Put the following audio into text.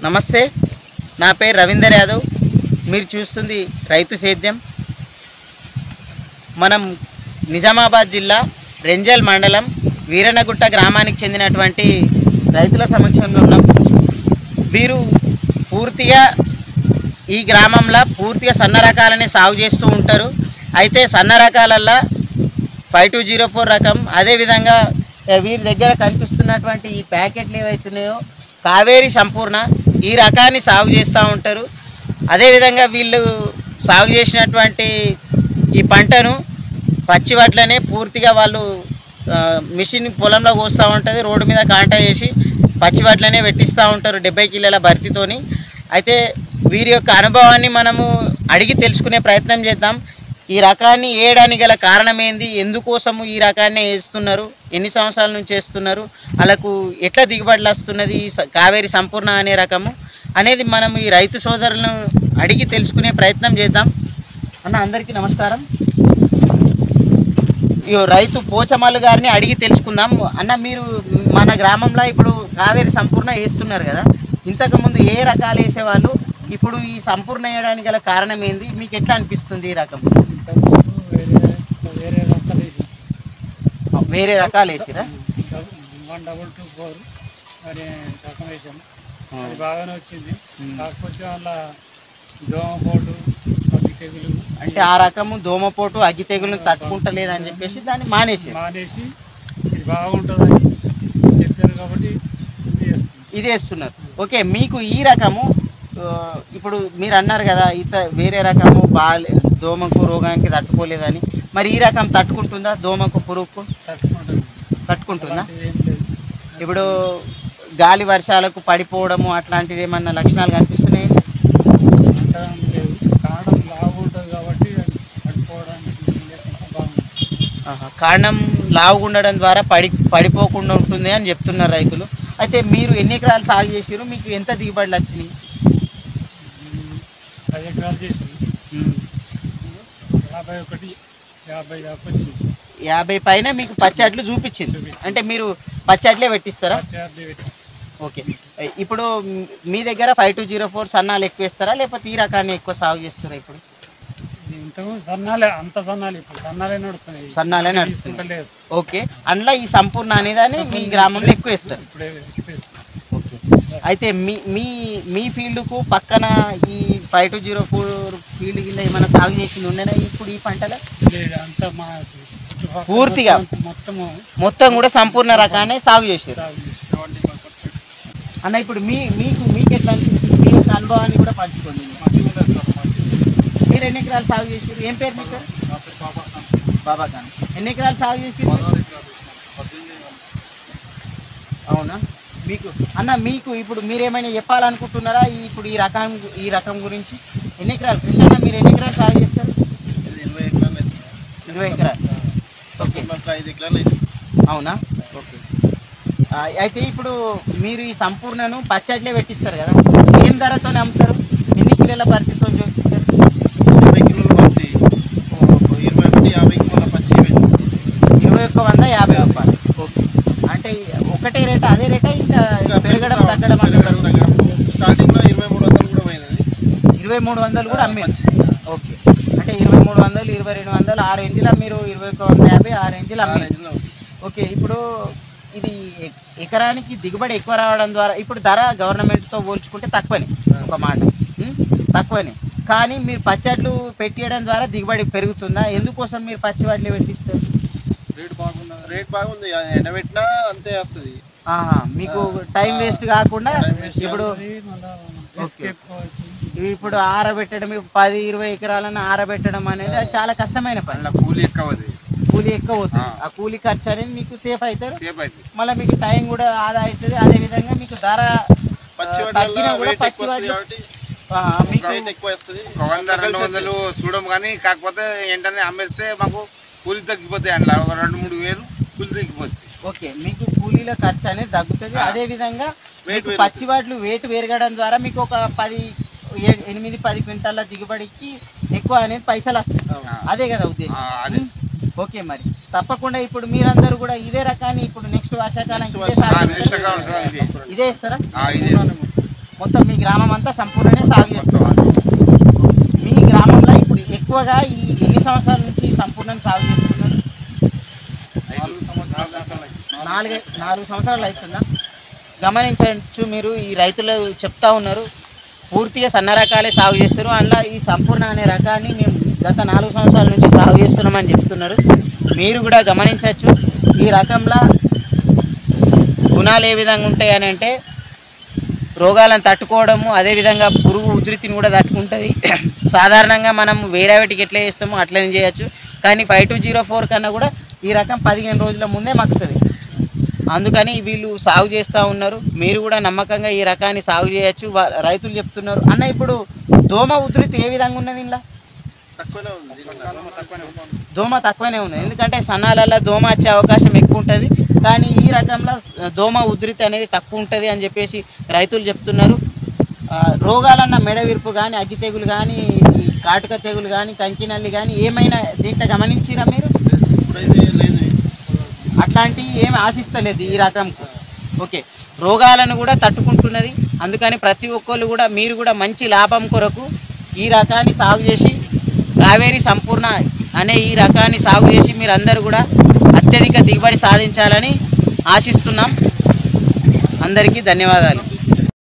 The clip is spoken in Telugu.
నమస్తే, నా పేరు రవీందర్ యాదవ్. మీరు చూస్తుంది రైతు సేద్యం. మనం నిజామాబాద్ జిల్లా రెంజల్ మండలం వీరనగుట్ట గ్రామానికి చెందినటువంటి రైతుల సమక్షంలో ఉన్నాం. వీరు పూర్తిగా ఈ గ్రామంలో పూర్తిగా సన్న రకాలనే సాగు చేస్తూ ఉంటారు. అయితే సన్న రకాలల్లో 5204 రకం, అదేవిధంగా వీరి దగ్గర కనిపిస్తున్నటువంటి ఈ ప్యాకెట్లు ఏవైతున్నాయో కావేరి సంపూర్ణ, ఈ రకాన్ని సాగు చేస్తూ ఉంటారు. అదేవిధంగా వీళ్ళు సాగు చేసినటువంటి ఈ పంటను పచ్చి వడ్లనే పూర్తిగా వాళ్ళు మిషన్ పొలంలో కోస్తూ ఉంటుంది, రోడ్డు మీద కాంటా చేసి పచ్చి వడ్లనే పెట్టిస్తూ ఉంటారు 70 కిలోల భర్తీతోని. అయితే వీరి యొక్క అనుభవాన్ని మనము అడిగి తెలుసుకునే ప్రయత్నం చేద్దాం. ఈ రకాన్ని వేయడానికి గల కారణం ఏంది, ఎందుకోసము ఈ రకాన్ని వేస్తున్నారు, ఎన్ని సంవత్సరాల నుంచి వేస్తున్నారు, వాళ్ళకు ఎట్లా దిగుబడులు వస్తున్నది ఈ కావేరి సంపూర్ణ అనే రకము అనేది మనం ఈ రైతు సోదరులను అడిగి తెలుసుకునే ప్రయత్నం చేద్దాం. అన్న, అందరికీ నమస్కారం. ఈ రైతు పోచమల్లు గారిని అడిగి తెలుసుకుందాం. అన్న, మీరు మన గ్రామంలో ఇప్పుడు కావేరి సంపూర్ణ వేస్తున్నారు కదా, ఇంతకుముందు ఏ రకాలు వేసేవాళ్ళు, ఇప్పుడు ఈ సంపూర్ణ వేయడానికి గల కారణం ఏంది, మీకు ఎట్లా అనిపిస్తుంది ఈ రకం? వేరే రకాలు వేసిరా? 1224 అనే రకం వేసాము, అది బాగానే వచ్చింది. కాకపోతే వాళ్ళ దోమపోటు, అగ్గి తెగులు, అంటే ఆ రకము దోమపోటు అగ్గి తెగులను తట్టుకుంటలేదని చెప్పేసి దాన్ని మానేసి ఇది బాగుంటుందని చెప్పారు కాబట్టి ఇది వేస్తున్నారు. ఓకే, మీకు ఈ రకము ఇప్పుడు మీరు అన్నారు కదా వేరే రకము దోమకు రోగానికి తట్టుకోలేదని, మరి ఈ రకం తట్టుకుంటుందా? దోమకు పురుగుకు తట్టుకుంటుందా? ఇప్పుడు గాలి వర్షాలకు పడిపోవడము అట్లాంటిది ఏమన్నా లక్షణాలు కనిపిస్తున్నాయి? కాండం లావు ఉంటుంది కాబట్టి కాండం లావుగా ఉండడం ద్వారా పడిపోకుండా ఉంటుంది అని చెప్తున్నారు రైతులు. అయితే మీరు ఎన్ని ఎకరాలు సాగు చేసారు, మీకు ఎంత దిగుబడులు వచ్చినాయి? 10 ఎకరాలు చేసి 50 పైన మీకు పచ్చట్లు చూపించింది. అంటే మీరు పచ్చట్లే పెట్టిస్తారా? ఓకే, ఇప్పుడు మీ దగ్గర 5204 సన్నాలు ఎక్కువ వేస్తారా, లేకపోతే ఈ రకాన్ని ఎక్కువ సాగు చేస్తారా? ఇప్పుడు సన్నాలే నడుస్తుంది. ఓకే, అందులో ఈ సంపూర్ణ అనేదాన్ని మీ గ్రామంలో ఎక్కువ వేస్తారు. ఓకే, అయితే మీ ఫీల్డ్కు పక్కన ఈ 5204 ఫీల్డ్ కింద ఏమైనా సాగు చేసింది ఉండేనా ఇప్పుడు ఈ పంటలో? పూర్తిగా మొత్తం కూడా సంపూర్ణ రకాన్ని సాగు చేసారు అన్న. ఇప్పుడు మీకు ఎట్లా అనిపిస్తుంది, మీ యొక్క అనుభవాన్ని కూడా పంచుకోండి. మీరు ఎన్ని ఎకరాలు సాగు చేసారు? ఏం పేరు మీకు? బాబా ఖాన్. ఎన్ని ఎకరాలు సాగు చేసారు? అవునా? మీకు ఇప్పుడు మీరేమైనా చెప్పాలనుకుంటున్నారా ఇప్పుడు ఈ రకం గురించి? ఎన్ని ఎకరాలు కృష్ణ, మీరు ఎన్ని ఎకరాలు సాగు చేస్తారు? 20 ఎకరాలు. ఓకే, 5 ఎకరాలు. అవునా? ఓకే, అయితే ఇప్పుడు మీరు ఈ సంపూర్ణను పచ్చట్లే పెట్టిస్తారు కదా, ఏం ధరతో అమ్ముతారు? ఎన్ని కిలోల భర్తీతో చూపిస్తారు? 20 కిలోల భర్తీ, 2150 రూపాయలు. ఓకే, అంటే ఒకటే రేటా, అదే రేటా ఇంకా పెరగడం తగ్గడం అంటారు? స్టార్టింగ్లో 2300 కూడా పోయింది. 2300 కూడా అమ్మేది. ఓకే, అంటే 2300, 2200, 6 రేంజ్లో మీరు 2150, 6 రేంజ్లో అమ్మేది. ఓకే, ఇప్పుడు ఇది ఎకరానికి దిగుబడి ఎక్కువ రావడం ద్వారా ఇప్పుడు ధర గవర్నమెంట్తో పోల్చుకుంటే తక్కువనే, ఒక మాట తక్కువనే, కానీ మీరు పచ్చట్లు పెట్టేయడం ద్వారా దిగుబడి పెరుగుతుందా? ఎందుకోసం మీరు పచ్చి వడ్లు పెట్టిస్తారు? రేట్ బాగుంది, ఎండబెట్టినా అంతే వస్తుంది. మీకు టైం వేస్ట్ కాకుండా ఇప్పుడు ఆరబెట్టడం, 10-20 ఎకరాలను ఆరబెట్టడం అనేది అది చాలా కష్టమైన పని. కూలీ ఎక్కువ అవుతుంది. ఆ కూలీ ఖర్చు అనేది మీకు సేఫ్ అవుతారు, మళ్ళీ మీకు టైం కూడా ఆదా అవుతుంది. అదేవిధంగా మీకు ధర తగ్గినా కూడా పచ్చి వడ్లు మీకు ఎక్కువ వస్తుంది. 100-200 చూడము, కానీ కాకపోతే ఏంటనే అమ్మేస్తే మాకు కూలీ తగ్గిపోతాయి. అందులో 2-3 వేలు కూలీ తగ్గిపోతుంది. ఓకే, మీకు కూలీల ఖర్చు అనేది తగ్గుతుంది. అదేవిధంగా పచ్చి వడ్లు వెయిట్ పెరగడం ద్వారా మీకు ఒక 8-10 క్వింటాల దిగుబడికి ఎక్కువ అనేది పైసలు వస్తాయి. అదే కదా ఉద్దేశం? ఓకే, మరి తప్పకుండా ఇప్పుడు మీరందరూ కూడా ఇదే రకాన్ని ఇప్పుడు నెక్స్ట్ వర్షాకాలం ఇదే ఇస్తారా? మొత్తం మీ గ్రామం అంతా సంపూర్ణంగా సాగు చేస్తున్నారు. మీ గ్రామంలో ఇప్పుడు ఎక్కువగా ఈ ఎన్ని సంవత్సరాల నుంచి సంపూర్ణంగా సాగు చేస్తున్నారు? 4 సంవత్సరాలు అవుతుందా? గమనించవచ్చు, మీరు ఈ రైతులు చెప్తా ఉన్నారు పూర్తిగా సన్న రకాలే సాగు చేస్తారు. అందులో ఈ సంపూర్ణ అనే రకాన్ని మేము గత 4 సంవత్సరాల నుంచి సాగు చేస్తున్నామని చెప్తున్నారు. మీరు కూడా గమనించవచ్చు ఈ రకంలో గుణాలు ఏ విధంగా ఉంటాయి అని అంటే రోగాలను తట్టుకోవడము, అదేవిధంగా పురుగు ఉధృతిని కూడా తట్టుకుంటుంది. సాధారణంగా మనం వేరే వాటికి ఎట్లా చేస్తామో అట్లనే చేయొచ్చు, కానీ 5204 కన్నా కూడా ఈ రకం 15 రోజుల ముందే మక్కుతుంది. అందుకని వీళ్ళు సాగు చేస్తూ ఉన్నారు. మీరు కూడా నమ్మకంగా ఈ రకాన్ని సాగు చేయొచ్చు. రైతులు చెప్తున్నారు. అన్న ఇప్పుడు దోమ ఉధృతి ఏ విధంగా ఉన్నది? ఇలా దోమ తక్కువనే ఉన్నది, ఎందుకంటే సన్నాలలో దోమ వచ్చే అవకాశం ఎక్కువ ఉంటుంది, కానీ ఈ రకంలో దోమ ఉధృతి అనేది తక్కువ ఉంటుంది అని చెప్పేసి రైతులు చెప్తున్నారు. రోగాలన్న మెడ విరుపు కానీ, అగ్గి తెగులు కానీ, ఈ కాటుక తెగులు కానీ, కంకినల్లి కానీ ఏమైనా దీంట్లో గమనించిరా మీరు? అట్లాంటివి ఏమి ఆశిస్తలేదు ఈ రకంకు. ఓకే, రోగాలను కూడా తట్టుకుంటున్నది. అందుకని ప్రతి ఒక్కళ్ళు కూడా మీరు కూడా మంచి లాభం కొరకు ఈ రకాన్ని సాగు చేసి కావేరి సంపూర్ణ అనే ఈ రకాన్ని సాగు చేసి మీరందరూ కూడా అత్యధిక దిగుబడి సాధించాలని ఆశిస్తున్నాం. అందరికీ ధన్యవాదాలు.